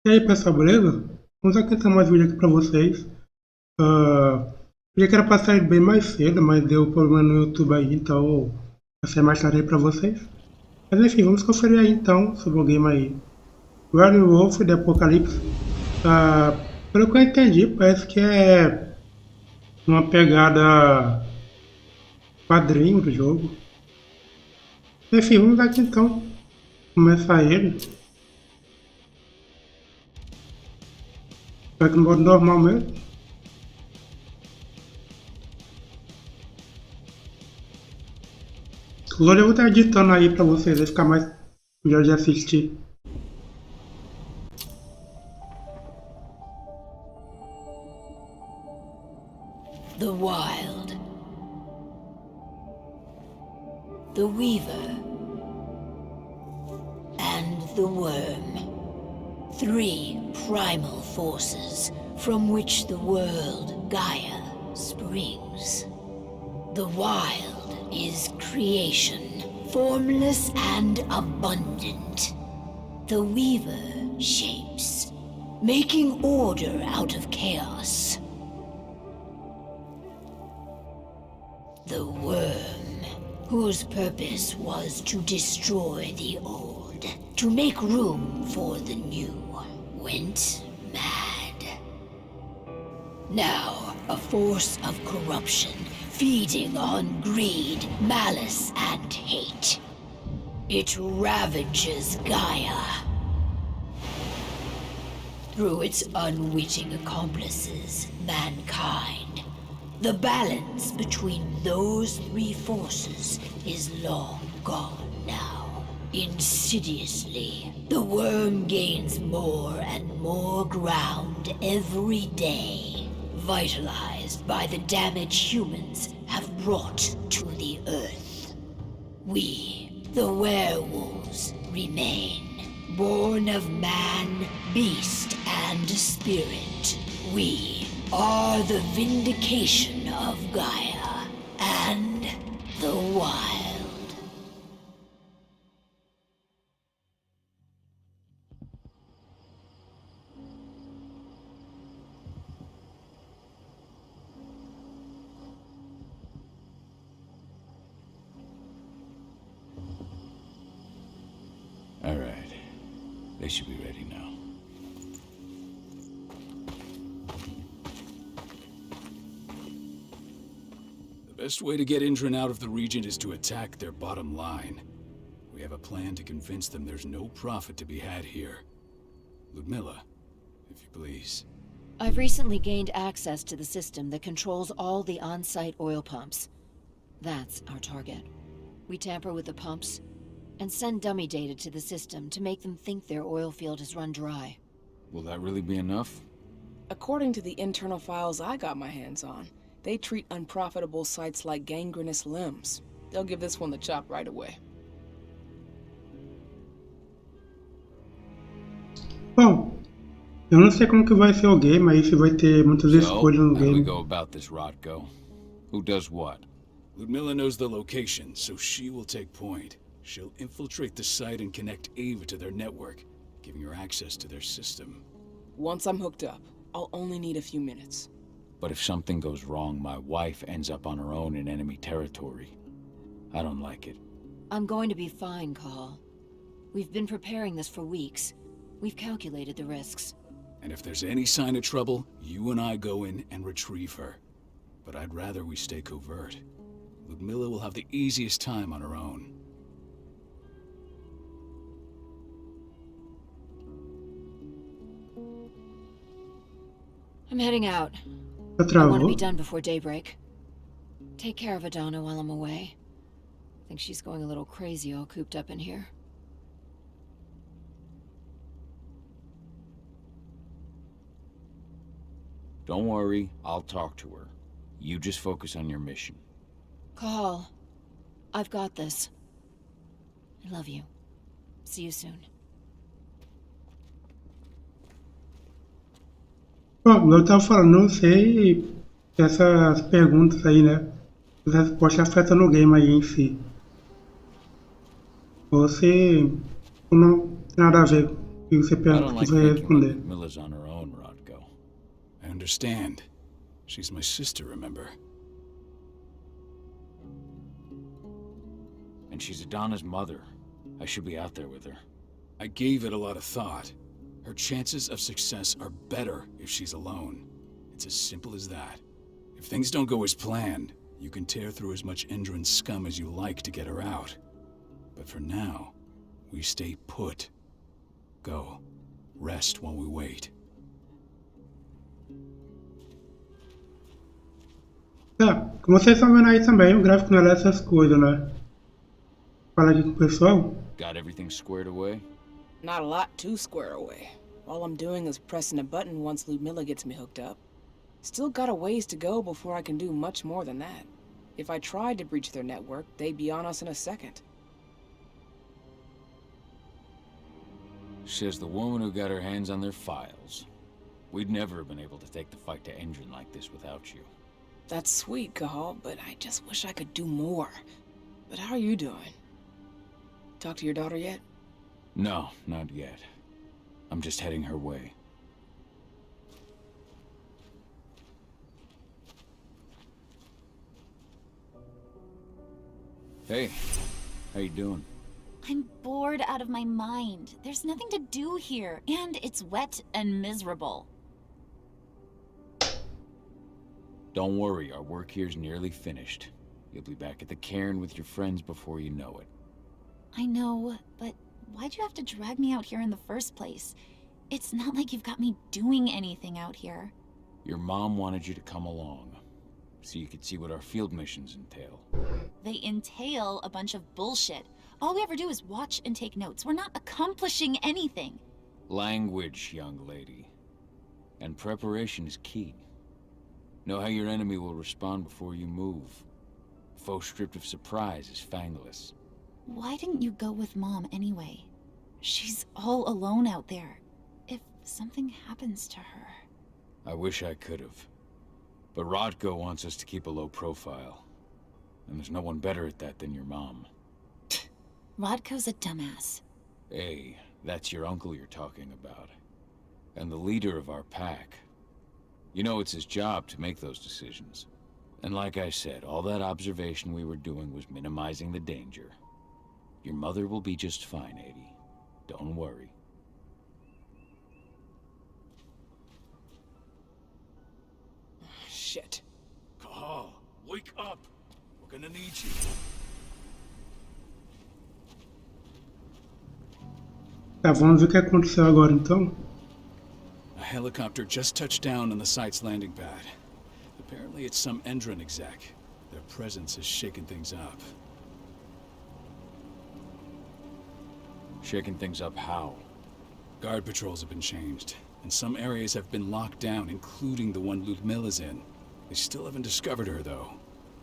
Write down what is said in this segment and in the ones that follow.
E aí pessoal, beleza? Vamos acrescentar mais vídeo aqui pra vocês. Eu já quero passar ele bem mais cedo, mas deu problema no YouTube aí, então vai ser mais tarde aí pra vocês. Mas enfim, vamos conferir aí então sobre o game aí. Werewolf de Apocalipse. Pelo que eu entendi, parece que é uma pegada quadrinho do jogo. Enfim, vamos aqui então começar ele. Vai que no modo normal mesmo. Hoje eu vou estar editando aí pra vocês, vai ficar mais melhor de assistir. The wild, the weaver, and the worm. Three primal forces from which the world Gaia springs. The wild is creation, formless and abundant. The weaver shapes, making order out of chaos. The worm, whose purpose was to destroy the old, to make room for the new, went mad. Now, a force of corruption, feeding on greed, malice, and hate. It ravages Gaia. Through its unwitting accomplices, mankind. The balance between those three forces is long gone now. Insidiously, the worm gains more and more ground every day, vitalized by the damage humans have brought to the Earth. We, the werewolves, remain, born of man, beast, and spirit. We are the vindication of Gaia and the wild. All right. They should be ready now. The best way to get Indran out of the region is to attack their bottom line. We have a plan to convince them there's no profit to be had here. Ludmilla, if you please. I've recently gained access to the system that controls all the on-site oil pumps. That's our target. We tamper with the pumps and send dummy data to the system to make them think their oil field has run dry. Will that really be enough? According to the internal files I got my hands on, they treat unprofitable sites like gangrenous limbs. They'll give this one the chop right away. Bom, eu não sei como que vai ser o game, aí se vai ter muitas escolhas no how do we game. go about this, Rodko? Who does what? Ludmilla knows the location, so she will take point. She'll infiltrate the site and connect Ava to their network, giving her access to their system. Once I'm hooked up, I'll only need a few minutes. But if something goes wrong, my wife ends up on her own in enemy territory. I don't like it. I'm going to be fine, Call. We've been preparing this for weeks. We've calculated the risks. And if there's any sign of trouble, you and I go in and retrieve her. But I'd rather we stay covert. Ludmilla will have the easiest time on her own. I'm heading out. Já I want to travou? be done before daybreak. Take care of Adana while I'm away. I think she's going a little crazy all cooped up in here. Don't worry, I'll talk to her. You just focus on your mission. Call. I've got this. I love you. See you soon. Bom, eu tava falando, não sei se essas perguntas aí, né? As respostas afetam no game aí em si. Ou se não tem nada a ver. E você I pensa don't que like você vai thinking that responder? Ludmilla's on her own, Rodko. I understand. She's my sister, remember? And she's Adana's mother. I should be out there with her. I gave it a lot of thought. Her chances of success are better if she's alone. It's as simple as that. If things don't go as planned, you can tear through as much Endron scum as you like to get her out. But for now, we stay put. Go. Rest while we wait. Tá, como vocês estão vendo aí também, o gráfico não é lá essas coisas, né? Fala aqui com o pessoal. Got everything squared away? Not a lot to square away. All I'm doing is pressing a button once Ludmilla gets me hooked up. Still got a ways to go before I can do much more than that. If I tried to breach their network, they'd be on us in a second. Says the woman who got her hands on their files. We'd never have been able to take the fight to Endron like this without you. That's sweet, Cahal, but I just wish I could do more. But how are you doing? Talk to your daughter yet? No, not yet. I'm just heading her way. Hey, how you doing? I'm bored out of my mind. There's nothing to do here, and it's wet and miserable. Don't worry, our work here's nearly finished. You'll be back at the cairn with your friends before you know it. I know, but why'd you have to drag me out here in the first place? It's not like you've got me doing anything out here. Your mom wanted you to come along, so you could see what our field missions entail. They entail a bunch of bullshit. All we ever do is watch and take notes. We're not accomplishing anything. Language, young lady. And preparation is key. Know how your enemy will respond before you move. Faux stripped of surprise is fangless. Why didn't you go with Mom anyway? She's all alone out there. If something happens to her... I wish I could have. But Rodko wants us to keep a low profile. And there's no one better at that than your mom. Rodko's a dumbass. Hey, that's your uncle you're talking about. And the leader of our pack. You know it's his job to make those decisions. And like I said, all that observation we were doing was minimizing the danger. Your mother will be just fine, Edie. Don't worry. Shit. Cahal, wake up! We're gonna need you. Tá, vamos ver o que aconteceu agora então. A helicopter just touched down on the site's landing pad. Apparently it's some Endron exec. Their presence has shaken things up. Shaking things up how? Guard patrols have been changed, and some areas have been locked down, including the one Ludmilla's in. They still haven't discovered her, though.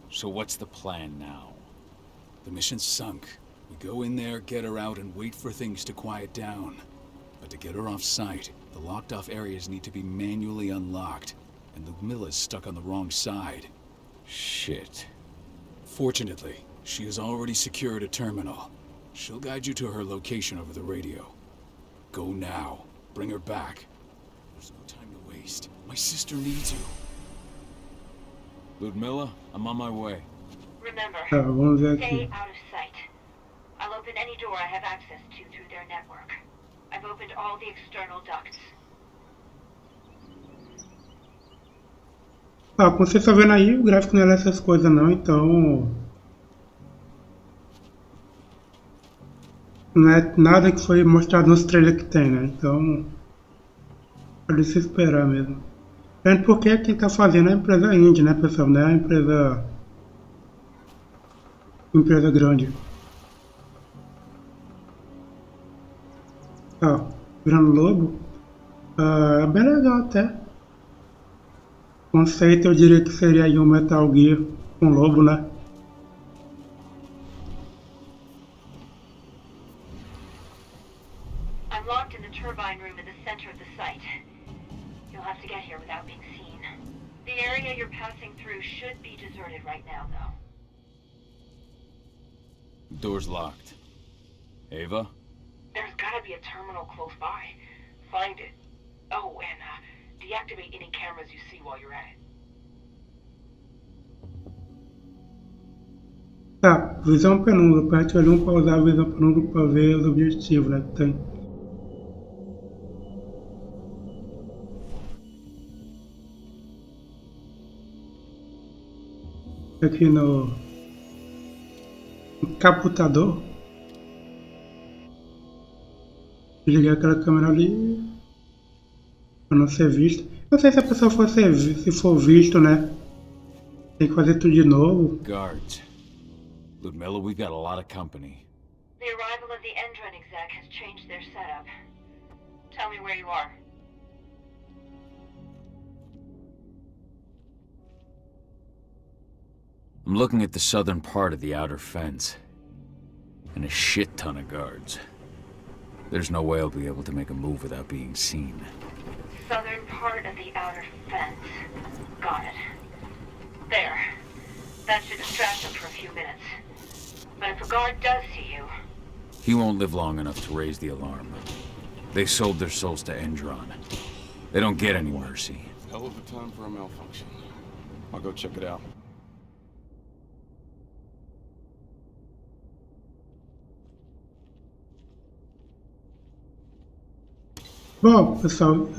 So what's the plan now? The mission's sunk. We go in there, get her out, and wait for things to quiet down. But to get her off site, the locked-off areas need to be manually unlocked, and Ludmilla's stuck on the wrong side. Shit. Fortunately, she has already secured a terminal. She'll guide you to her location over the radio. Go now. Bring her back. There's no time to waste. My sister needs you. Ludmilla, I'm on my way. Remember, Tá, vamos ver stay aqui. out of sight. I'll open any door I have access to through their network. I've opened all the external ducts. Tá, como vocês estão vendo aí, o gráfico não é lá essas coisas não, então... Não é nada que foi mostrado nos trailers que tem, né? Então... Pode se esperar mesmo. Até porque quem tá fazendo é a empresa indie, né, pessoal? Não é a empresa grande. Ó, virando lobo. É bem legal até. O conceito eu diria que seria aí um Metal Gear com lobo, né? I'm locked in the turbine room in the center of the site. You'll have to get here without being seen. The area you're passing through should be deserted right now, though. Door's locked. Ava? There's got gotta be a terminal close by. Find it. Oh, and deactivate any cameras you see while you're at it. Tá, visão penumbra. Aperte L1 para usar a visão penumbra para ver os objetivos, né, que tem. Aqui no caputador. Liguei aquela câmera ali para não ser visto. Não sei se a pessoa se for visto, né? Tem que fazer tudo de novo. Guards. Ludmilla, we've got a lot of company. The arrival of the Endron exec has changed their setup. Tell me where you are. I'm looking at the southern part of the outer fence. And a shit ton of guards. There's no way I'll be able to make a move without being seen. Southern part of the outer fence. Got it. There. That should distract them for a few minutes. But if a guard does see you... He won't live long enough to raise the alarm. They sold their souls to Endron. They don't get any mercy. Hell of a time for a malfunction. I'll go check it out. Bom, pessoal,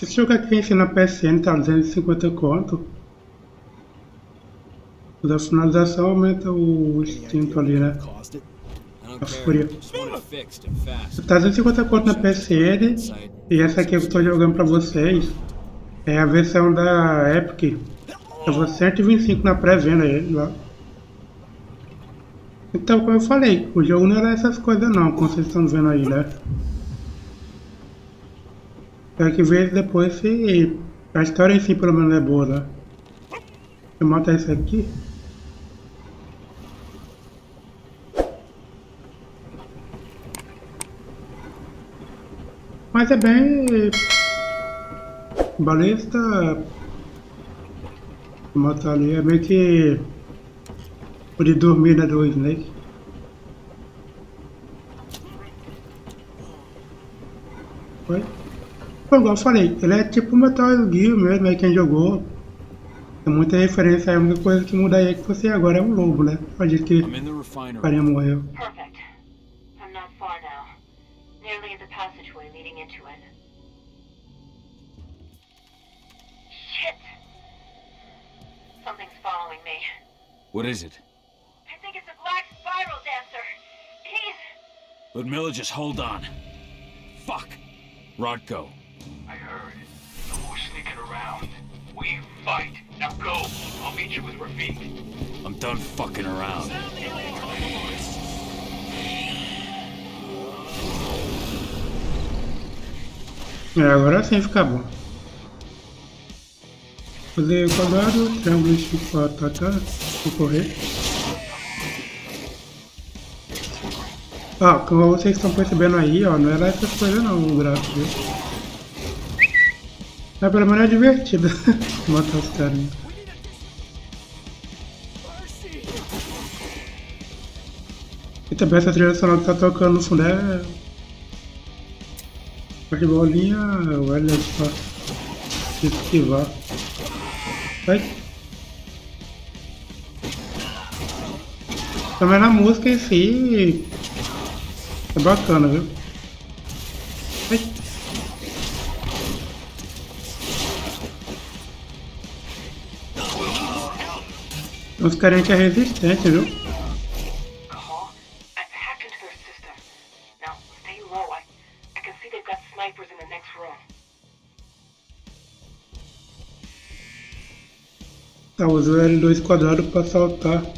esse jogo aqui na PSN tá 250 conto. Da finalização aumenta o instinto ali, né? A fúria. Tá 250 conto na PSN. E essa aqui que eu tô jogando pra vocês é a versão da Epic. Eu vou 125 na pré-venda ele lá. Então, como eu falei, o jogo não era essas coisas não, como vocês estão vendo aí, né? Tem que ver depois se a história em si pelo menos é boa, né? Eu mato esse aqui. Mas é bem... balista... matar ali, é meio que... o de dormir, né, do Snake. Foi? Igual eu falei, ele é tipo Metal Gear mesmo, aí quem jogou. Tem muita referência, a única coisa que muda aí é que você agora é um lobo, né? Pode que o carinha morreu. Perfect. I'm not far now. Nearly at the passageway leading into it. Shit! Something's following me. What is it? I think it's a black spiral dancer. He's... Ludmilla, just hold on. Fuck! Rodko. I heard. No more sneaking around. We fight. Now go. I'll meet you with Rafik. I'm done fucking around. Agora sim fica bom. Fazer o quadrado, triângulo para atacar, vou correr. Ó, como vocês estão percebendo aí, ó, não era essas coisas não, o gráfico, viu? Mas pelo menos é divertido matar os carinhas. E também essa trilha sonora que tá tocando no fundo é... de bolinha, o L pra esquivar. Vai. Também na música em si é bacana, viu? Vai. Os carinha que é resistente, viu? Tá, usa o L2 quadrado para saltar em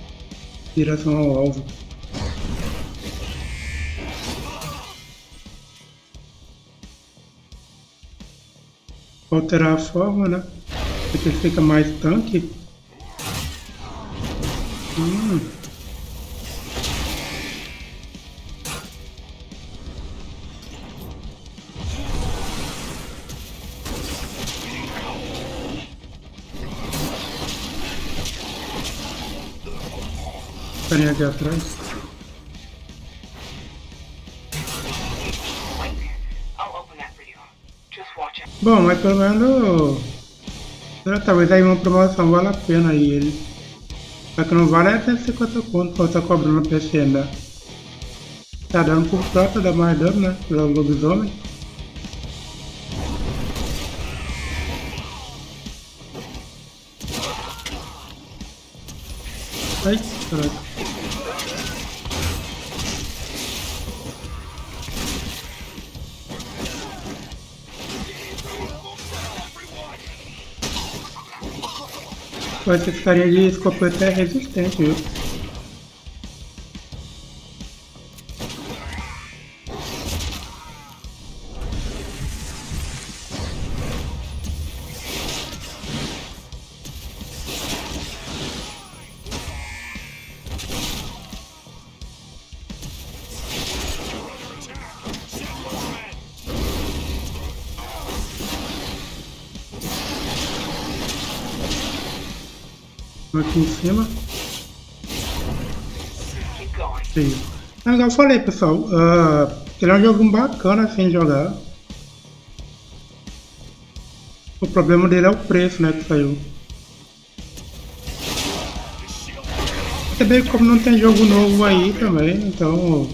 direção ao alvo. Alterar a forma, né? Porque ele fica mais tanque. Carinha aqui atrás. Bom, mas pelo menos talvez aí uma promoção vale a pena aí ele. Só que não vale até 50 conto que eu tô cobrando pra esse ainda. Tá dando por prata, dá mais dano, né? Pelo lobisomem. Ai, caraca. Pô, esse carinha de escopeta é resistente, viu? Aqui em cima. Keep going. Sim. Mas igual eu falei, pessoal, ele é um jogo bacana assim de jogar. O problema dele é o preço, né, que saiu. É bem como não tem jogo novo aí também, então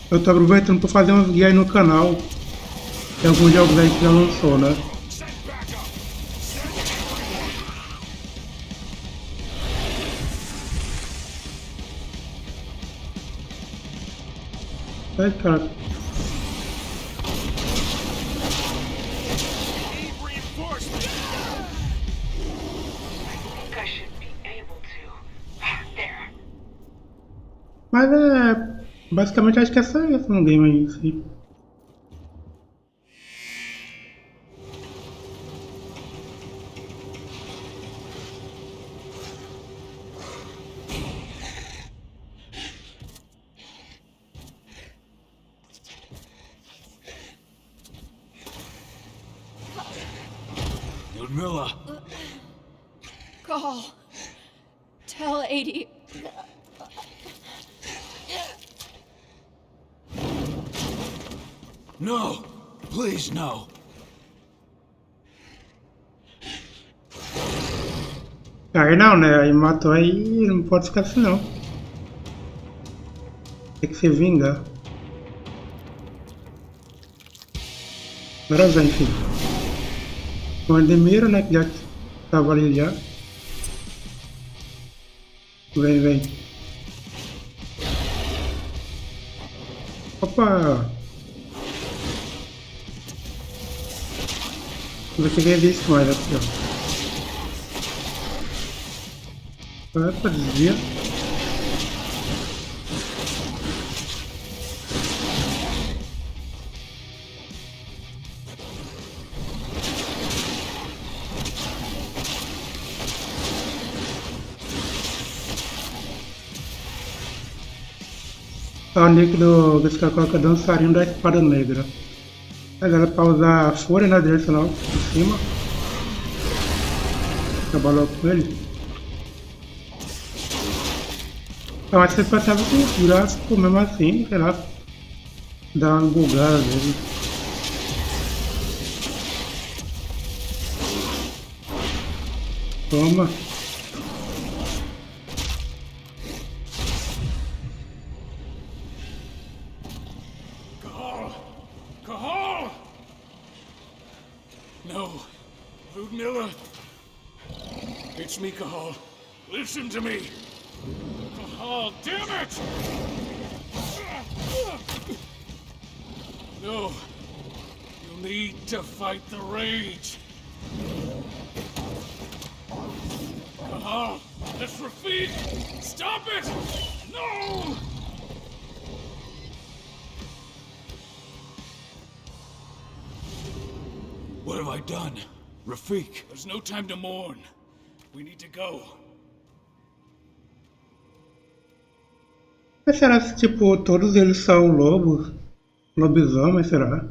eu tô aproveitando para fazer uns guias aí no canal. Tem alguns jogos aí que já lançou, né? Ai, cara. Need reinforcements. I think I should be able to. There. Mas basicamente acho que é só isso no game aí em si. Ludmilla! Call. Tell 80. No! Please, no! Aí não, né? Aí matou aí, não pode ficar assim não. Tem que se vingar. Agora vem, filho. Com a Demira, né? Que já tava ali já. Vem, vem. Opa! Vou ver se resiste mais aqui, ó. Opa, desvia. O nick desse cara coloca dançarino da espada negra. Agora pra usar a fúria na direcional por cima. Trabalhou com ele. Eu acho que ele passava com gráfico mesmo assim, sei lá. Dá uma bugada nele. Toma. Cahal! No. Ludmilla! It's me, Cahal. Listen to me! Cahal, damn it! No. You need to fight the rage. Cahal, that's Rafik! Stop it! No! What have I done? Rafik? There's no time to mourn. We need to go. Mas será que, tipo, todos eles são lobos? Lobisomem, será?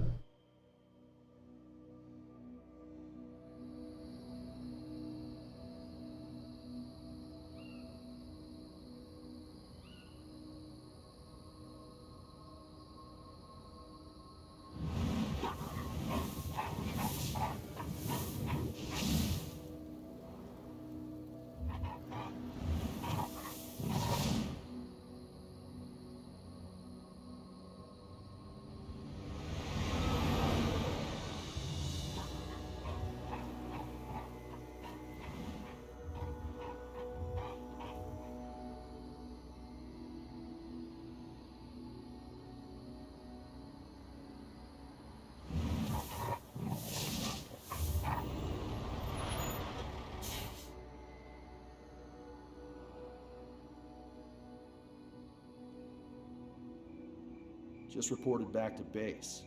Just reported back to base.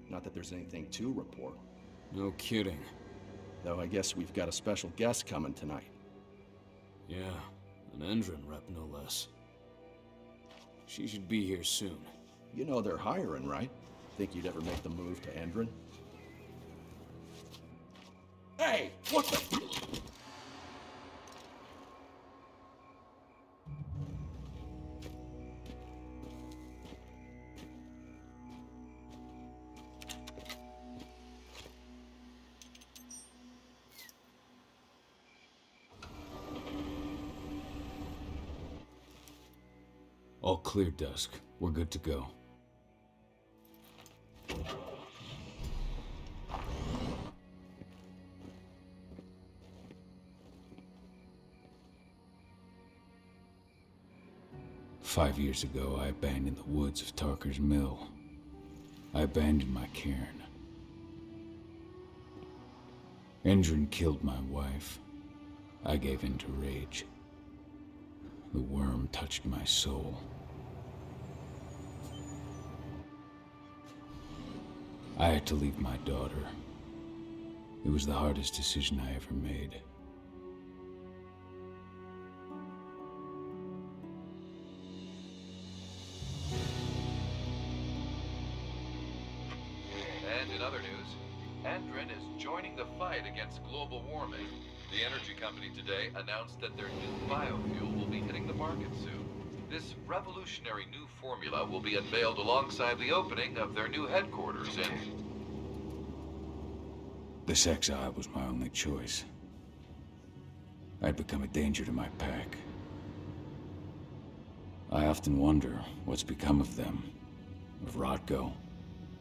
Not that there's anything to report. No kidding. Though I guess we've got a special guest coming tonight. Yeah, an Endron rep no less. She should be here soon. You know they're hiring, right? Think you'd ever make the move to Endron? Hey, what the... All clear, Dusk. We're good to go. "5 years ago, I abandoned the woods of Tarker's Mill. I abandoned my cairn. Endron killed my wife. I gave in to rage. The worm touched my soul. I had to leave my daughter. It was the hardest decision I ever made. And in other news, Endron is joining the fight against global warming. The energy company today announced that their new biofuel will be hitting the market soon. This revolutionary new formula will be unveiled alongside the opening of their new headquarters in... This exile was my only choice. I'd become a danger to my pack. I often wonder what's become of them. Of Rodko,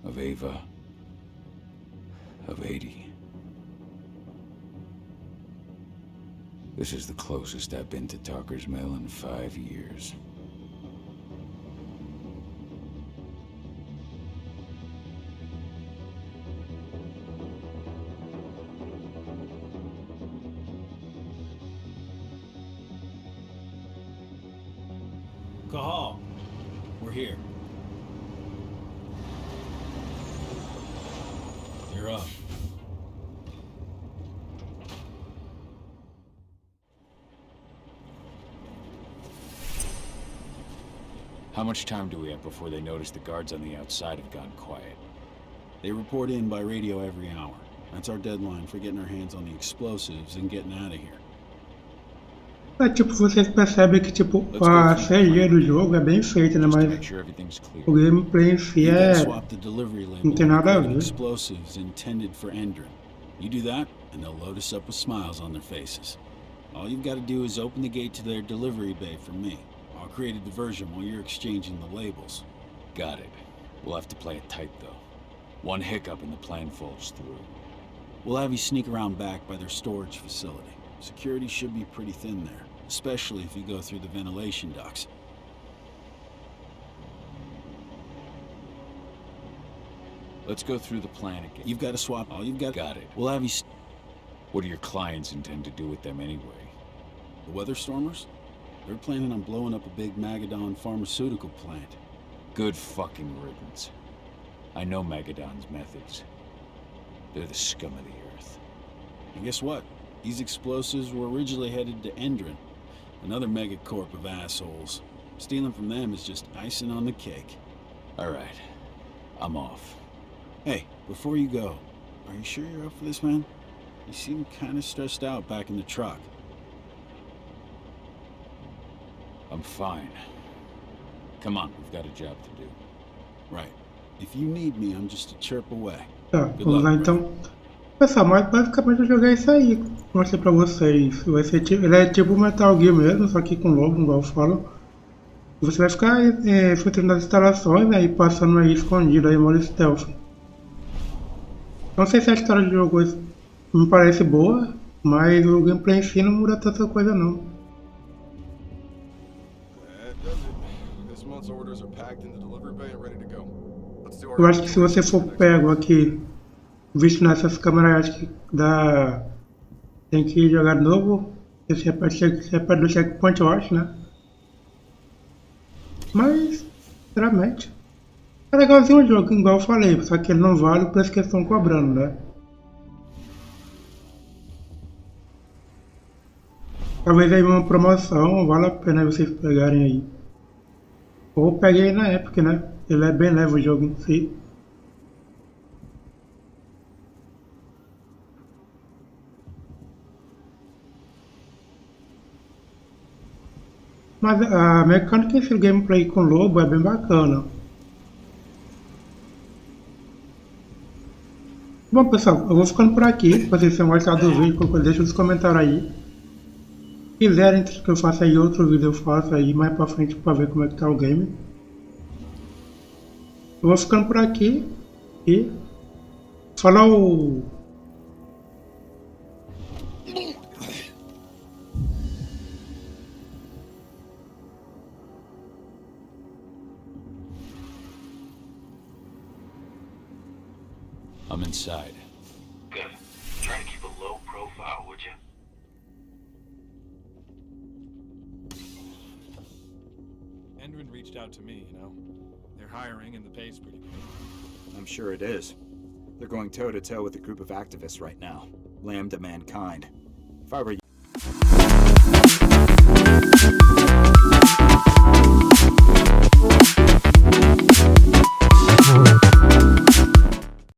of Ava, of 80. This is the closest I've been to Tarker's Mill in 5 years. Cahal, we're here. You're up. How much time do we have before they notice the guards on the outside have gone quiet? They report in by radio every hour. That's our deadline for getting our hands on the explosives and getting out of here. Tipo, vocês percebem que tipo, a CG do jogo é bem feita, né? Mas o gameplay em si não tem nada a ver. Explosives intended for Endron. You do that, and they'll load us up with smiles on their faces. All you've got to do is open the gate to their delivery bay for me. I'll create a diversion while you're exchanging the labels. Got it. We'll have to play it tight, though. One hiccup and the plan falls through. We'll have you sneak around back by their storage facility. Security should be pretty thin there, especially if you go through the ventilation ducts. Let's go through the plan again. You've got to swap all you've got. Got it. We'll have you... What do your clients intend to do with them anyway? The Weatherstormers? They're planning on blowing up a big Magadon pharmaceutical plant. Good fucking riddance. I know Magadon's methods. They're the scum of the earth. And guess what? These explosives were originally headed to Endron, another megacorp of assholes. Stealing from them is just icing on the cake. All right. I'm off. Hey, before you go, are you sure you're up for this, man? You seem kind of stressed out back in the truck. I'm fine. Come on, we've got a job to do. Right. If you need me, I'm just a chirp away. Tá, vamos lá então. Pessoal, mas basicamente eu joguei isso aí. Mostrei pra vocês. Vai ser tipo, ele é tipo Metal Gear mesmo, só que com lobo, igual eu falo. Você vai ficar filtrando as instalações, né, e passando aí escondido aí, modo stealth. Não sei se a história do jogo me parece boa, mas o gameplay em si não muda tanta coisa não. Eu acho que se você for pego aqui, visto nessas câmeras, acho que dá. Tem que jogar de novo. Esse é perto do checkpoint, eu acho, né? Mas, sinceramente, É legalzinho o jogo, igual eu falei, só que ele não vale o preço que eles estão cobrando, né? Talvez aí uma promoção, vale a pena vocês pegarem aí. Ou peguei na época, né? Ele é bem leve o jogo em si. Mas a mecânica desse gameplay com lobo é bem bacana. Bom pessoal, eu vou ficando por aqui. Se vocês tenham gostado do vídeo, qualquer coisa, deixa nos comentários aí. Se quiserem que eu faça aí outro vídeo, eu faço aí mais pra frente pra ver como é que tá o game. Eu vou ficando por aqui e falou! I'm inside. Good. Try to keep a low profile, would you? Endrin reached out to me, you know. They're hiring and the pay's pretty good. I'm sure it is. They're going toe-to-toe with a group of activists right now. Lambda mankind. If I were you,